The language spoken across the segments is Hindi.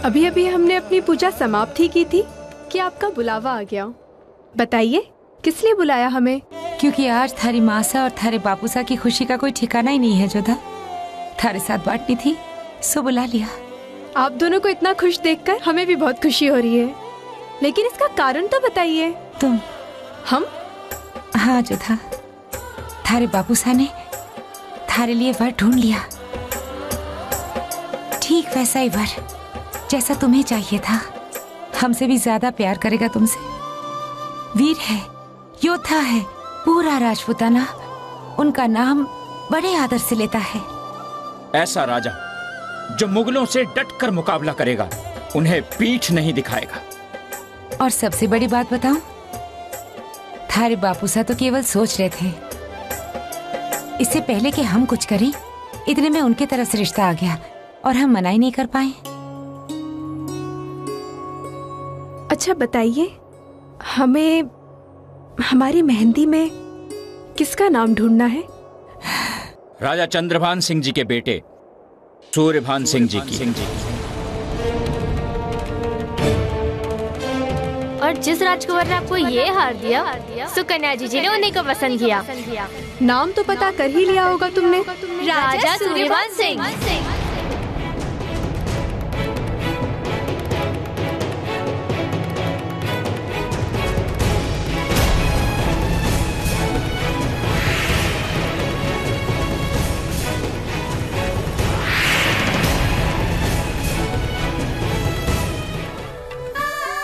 अभी अभी हमने अपनी पूजा समाप्त ही की थी कि आपका बुलावा आ गया। बताइए किस लिए बुलाया हमें? क्योंकि आज थारी माँ सा और थारे बापू सा की खुशी का कोई ठिकाना ही नहीं है जोधा। थारे साथ बांटनी थी सो बुला लिया। आप दोनों को इतना खुश देखकर हमें भी बहुत खुशी हो रही है, लेकिन इसका कारण तो बताइए। तुम? हम? हाँ जोधा, थारे बापू सा ने थारे लिए वर ढूंढ लिया, ठीक वैसा ही वर जैसा तुम्हें चाहिए था। हमसे भी ज्यादा प्यार करेगा तुमसे। वीर है, योद्धा है, पूरा राजपूताना उनका नाम बड़े आदर से लेता है। ऐसा राजा जो मुगलों से डटकर मुकाबला करेगा, उन्हें पीठ नहीं दिखाएगा। और सबसे बड़ी बात बताऊं, थारे बापू सा तो केवल सोच रहे थे। इससे पहले कि हम कुछ करें, इतने में उनकी तरफ से रिश्ता आ गया और हम मना ही नहीं कर पाए। अच्छा बताइए, हमें हमारी मेहंदी में किसका नाम ढूंढना है? राजा चंद्रभान सिंह जी के बेटे सूर्यभान सिंह जी की। और जिस राजकुमार ने आपको ये हार दिया, सुकन्या जी ने उन्हीं को पसंद किया। नाम तो पता कर ही लिया होगा तुमने। राजा सूर्यभान सिंह।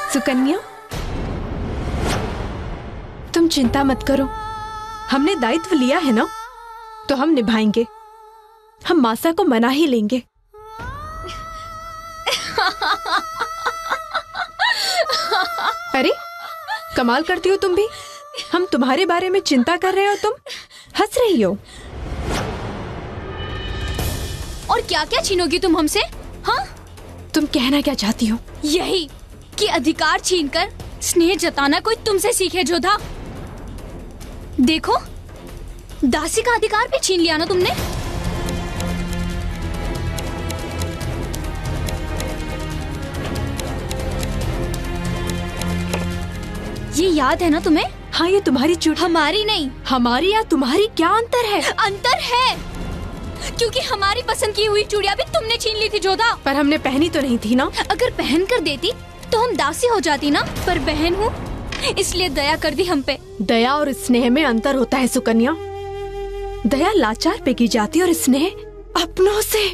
सुकन्या, तुम चिंता मत करो, हमने दायित्व लिया है ना, तो हम निभाएंगे। हम मासा को मना ही लेंगे। अरे कमाल करती हो तुम भी। हम तुम्हारे बारे में चिंता कर रहे हो, तुम हंस रही हो। और क्या क्या छीनोगी तुम हमसे? हाँ, तुम कहना क्या चाहती हो? यही कि अधिकार छीनकर स्नेह जताना कोई तुमसे सीखे जोधा। देखो, दासी का अधिकार भी छीन लिया ना तुमने। ये याद है ना तुम्हें? हाँ, ये तुम्हारी चूड़ी। हमारी नहीं। हमारी या तुम्हारी क्या अंतर है? अंतर है, क्योंकि हमारी पसंद की हुई चूड़ियां भी तुमने छीन ली थी जोधा। पर हमने पहनी तो नहीं थी ना। अगर पहन कर देती तो हम दासी हो जाती ना, पर बहन हूँ इसलिए दया कर दी हम पे। दया और स्नेह में अंतर होता है सुकन्या। दया लाचार पे की जाती और स्नेह अपनों से।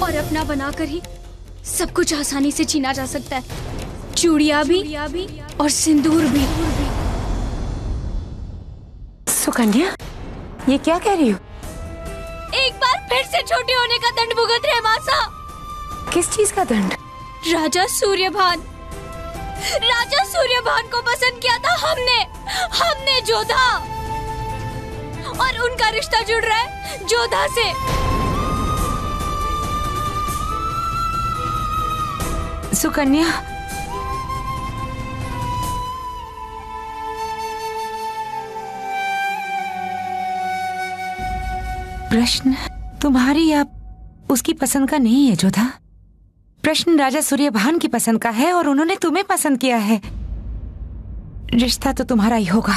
और अपना बनाकर ही सब कुछ आसानी से छीना जा सकता है, चूड़ियां भी और सिंदूर भी। सुकन्या, ये क्या कह रही हो? एक बार फिर से छोटे होने का दंड भुगत रहे मासा। किस चीज का दंड? राजा सूर्यभान को पसंद किया था हमने जोधा, और उनका रिश्ता जुड़ रहा है जोधा से। सुकन्या, प्रश्न तुम्हारी या उसकी पसंद का नहीं है जोधा। प्रश्न राजा सूर्यभान की पसंद का है और उन्होंने तुम्हें पसंद किया है। रिश्ता तो तुम्हारा ही होगा।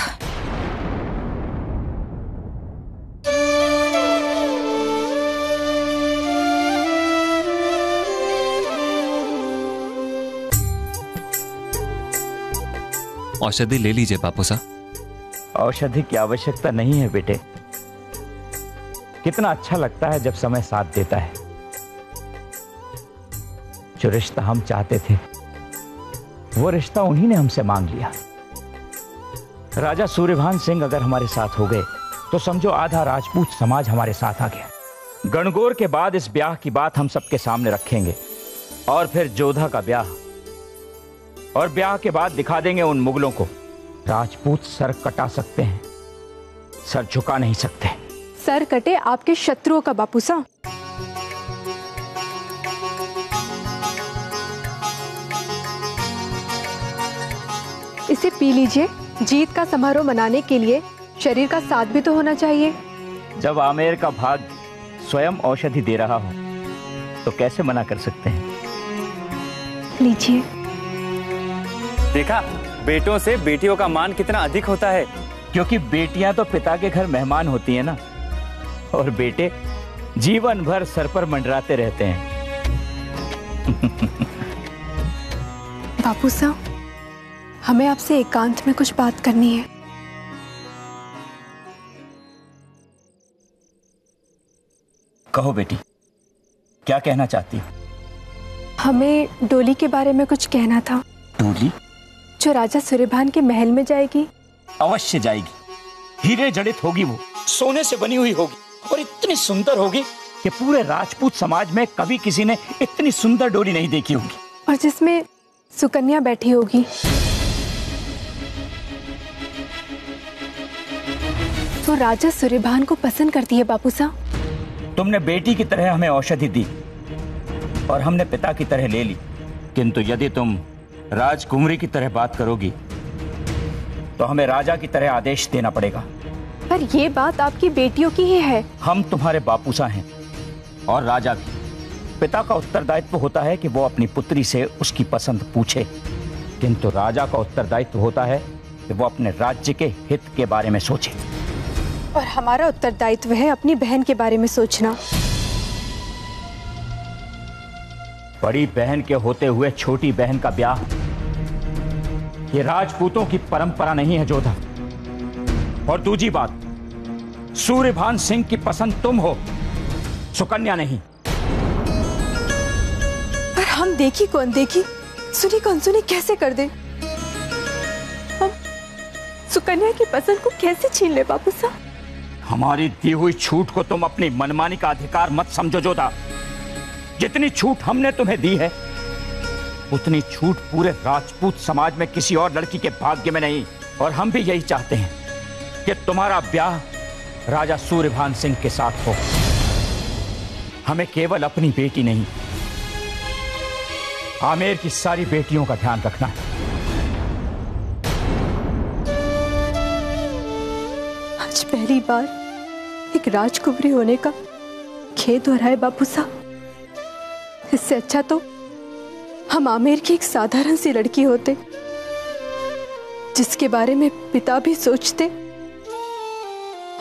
औषधि ले लीजिए बापू साहब। औषधि की आवश्यकता नहीं है बेटे। कितना अच्छा लगता है जब समय साथ देता है। जो रिश्ता हम चाहते थे वो रिश्ता उन्हीं ने हमसे मांग लिया। राजा सूर्यभान सिंह अगर हमारे साथ हो गए तो समझो आधा राजपूत समाज हमारे साथ आ गया। गणगौर के बाद इस ब्याह की बात हम सबके सामने रखेंगे और फिर जोधा का ब्याह, और ब्याह के बाद दिखा देंगे उन मुगलों को राजपूत सर कटा सकते हैं, सर झुका नहीं सकते। सर कटे आपके शत्रुओं का बापूसा। इसे पी लीजिए। जीत का समारोह मनाने के लिए शरीर का साथ भी तो होना चाहिए। जब आमेर का भाग स्वयं औषधि दे रहा हो तो कैसे मना कर सकते हैं। लीजिए। देखा, बेटों से बेटियों का मान कितना अधिक होता है। क्योंकि बेटियां तो पिता के घर मेहमान होती हैं ना, और बेटे जीवन भर सर पर मंडराते रहते हैं। बापू साहब, हमें आपसे एकांत में कुछ बात करनी है। कहो बेटी, क्या कहना चाहती हो? हमें डोली के बारे में कुछ कहना था। डोली? जो राजा सूर्यभान के महल में जाएगी। अवश्य जाएगी। हीरे जड़ित होगी, वो सोने से बनी हुई होगी और इतनी सुंदर होगी कि पूरे राजपूत समाज में कभी किसी ने इतनी सुंदर डोली नहीं देखी होगी। और जिसमें सुकन्या बैठी होगी। वो राजा सूर्यभान को पसंद करती है बापू साहब। तुमने बेटी की तरह हमें औषधि दी और हमने पिता की तरह ले ली, किंतु यदि तुम राजकुमारी की तरह बात करोगी तो हमें राजा की तरह आदेश देना पड़ेगा। पर ये बात आपकी बेटियों की ही है। हम तुम्हारे बापूसा हैं और राजा भी। पिता का उत्तरदायित्व होता है कि वो अपनी पुत्री से उसकी पसंद पूछे, किंतु राजा का उत्तरदायित्व होता है कि वो अपने राज्य के हित के बारे में सोचे। और हमारा उत्तरदायित्व है अपनी बहन के बारे में सोचना। बड़ी बहन के होते हुए छोटी बहन का ब्याह, ये राजपूतों की परंपरा नहीं है जोधा। और दूसरी बात, सूर्यभान सिंह की पसंद तुम हो, सुकन्या नहीं। पर हम देखी कौन देखी, सुनी कौन सुनी कैसे कर दे। हम सुकन्या की पसंद को कैसे छीन ले बापू साहब। हमारी दी हुई छूट को तुम अपनी मनमानी का अधिकार मत समझो जोधा। जितनी छूट हमने तुम्हें दी है, उतनी छूट पूरे राजपूत समाज में किसी और लड़की के भाग्य में नहीं। और हम भी यही चाहते हैं कि तुम्हारा ब्याह राजा सूर्यभान सिंह के साथ हो। हमें केवल अपनी बेटी नहीं, आमेर की सारी बेटियों का ध्यान रखना है। आज पहली बार एक राजकुमारी होने का खेद हो रहा है बापू साहब। इससे अच्छा तो हम आमेर की एक साधारण सी लड़की होते, जिसके बारे में पिता भी सोचते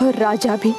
और राजा भी।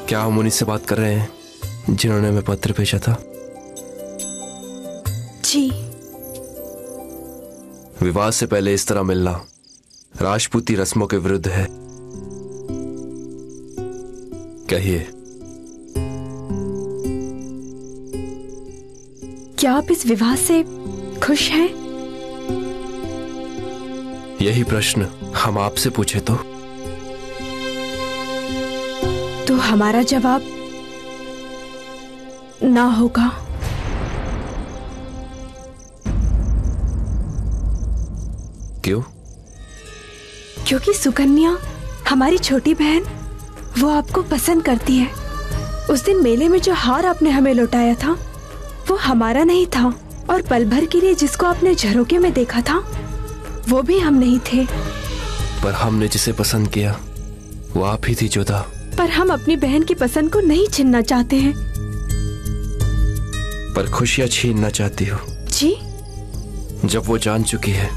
क्या हम उन्हीं से बात कर रहे हैं जिन्होंने हमें पत्र भेजा था? जी। विवाह से पहले इस तरह मिलना राजपूती रस्मों के विरुद्ध है। कहिए, क्या आप इस विवाह से खुश हैं? यही प्रश्न हम आपसे पूछे तो हमारा जवाब ना होगा। क्यों? क्योंकि सुकन्या हमारी छोटी बहन, वो आपको पसंद करती है। उस दिन मेले में जो हार आपने हमें लौटाया था, वो हमारा नहीं था। और पल भर के लिए जिसको आपने झरोके में देखा था, वो भी हम नहीं थे। पर हमने जिसे पसंद किया वो आप ही थी जोधा। पर हम अपनी बहन की पसंद को नहीं छीनना चाहते हैं। पर खुशियां छीनना चाहती हो? जी। जब वो जान चुकी है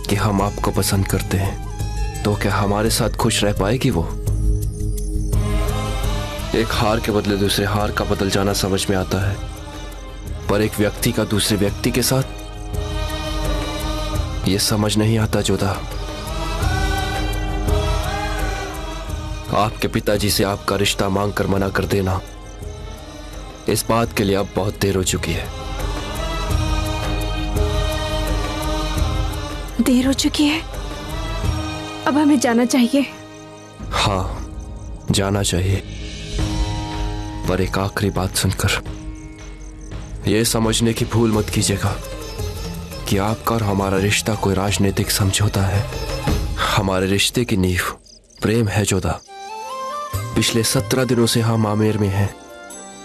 कि हम आपको पसंद करते हैं, तो क्या हमारे साथ खुश रह पाएगी वो? एक हार के बदले दूसरे हार का बदल जाना समझ में आता है, पर एक व्यक्ति का दूसरे व्यक्ति के साथ ये समझ नहीं आता जोधा। आपके पिताजी से आपका रिश्ता मांग कर मना कर देना, इस बात के लिए अब बहुत देर हो चुकी है। देर हो चुकी है, अब हमें जाना चाहिए। हाँ, जाना चाहिए, पर एक आखिरी बात सुनकर यह समझने की भूल मत कीजिएगा कि आपका और हमारा रिश्ता कोई राजनीतिक समझौता है। हमारे रिश्ते की नींव प्रेम है जोधा। पिछले 17 दिनों से हम आमेर में हैं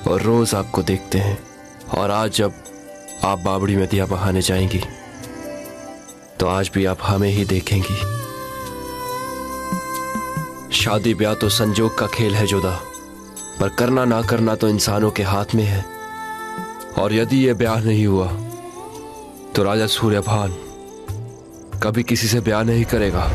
और रोज आपको देखते हैं, और आज जब आप बावड़ी में दिया बहाने जाएंगी तो आज भी आप हमें ही देखेंगी। शादी ब्याह तो संजोग का खेल है जोधा, पर करना ना करना तो इंसानों के हाथ में है। और यदि यह ब्याह नहीं हुआ तो राजा सूर्यभान कभी किसी से ब्याह नहीं करेगा।